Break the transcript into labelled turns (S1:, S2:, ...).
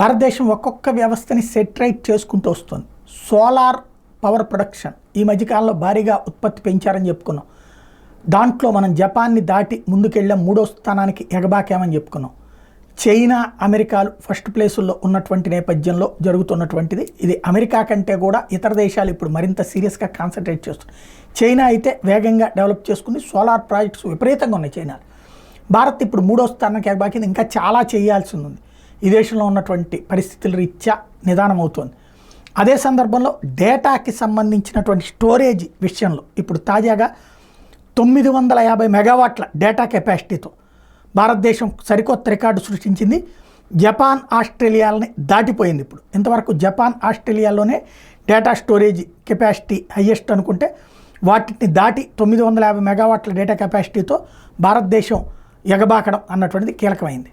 S1: భారతదేశం ఒక్కొక్క వ్యవస్థని సెటరైట్ చేసుకుంటూ వస్తుంది. సోలార్ పవర్ ప్రొడక్షన్ ఈ మధ్యకాలంలో భారీగా ఉత్పత్తి పెంచారని చెప్పుకున్నాం. దాంట్లో మనం జపాన్ని దాటి ముందుకెళ్ళాం, 3వ స్థానానికి ఎగబాకామని చెప్పుకున్నాం. చైనా అమెరికాలు ఫస్ట్ ప్లేసుల్లో ఉన్నటువంటి నేపథ్యంలో జరుగుతున్నటువంటిది ఇది. అమెరికా కంటే కూడా ఇతర దేశాలు ఇప్పుడు మరింత సీరియస్గా కాన్సన్ట్రేట్ చేస్తున్నాయి. చైనా అయితే వేగంగా డెవలప్ చేసుకుంది, సోలార్ ప్రాజెక్ట్స్ విపరీతంగా ఉన్నాయి చైనాలో. భారత్ ఇప్పుడు 3వ స్థానానికి ఎగబాకింది, ఇంకా చాలా చేయాల్సి ఉంది. ఈ దేశంలో ఉన్నటువంటి పరిస్థితుల రీత్యా నిదానం అవుతుంది. అదే సందర్భంలో డేటాకి సంబంధించినటువంటి స్టోరేజ్ విషయంలో ఇప్పుడు తాజాగా 950 మెగావాట్ల డేటా కెపాసిటీతో భారతదేశం సరికొత్త రికార్డు సృష్టించింది. జపాన్ ఆస్ట్రేలియాలని దాటిపోయింది. ఇప్పుడు ఇంతవరకు జపాన్ ఆస్ట్రేలియాలోనే డేటా స్టోరేజ్ కెపాసిటీ హయ్యెస్ట్ అనుకుంటే వాటిని దాటి 950 మెగావాట్ల డేటా కెపాసిటీతో భారతదేశం ఎగబాకడం అన్నటువంటిది కీలకమైంది.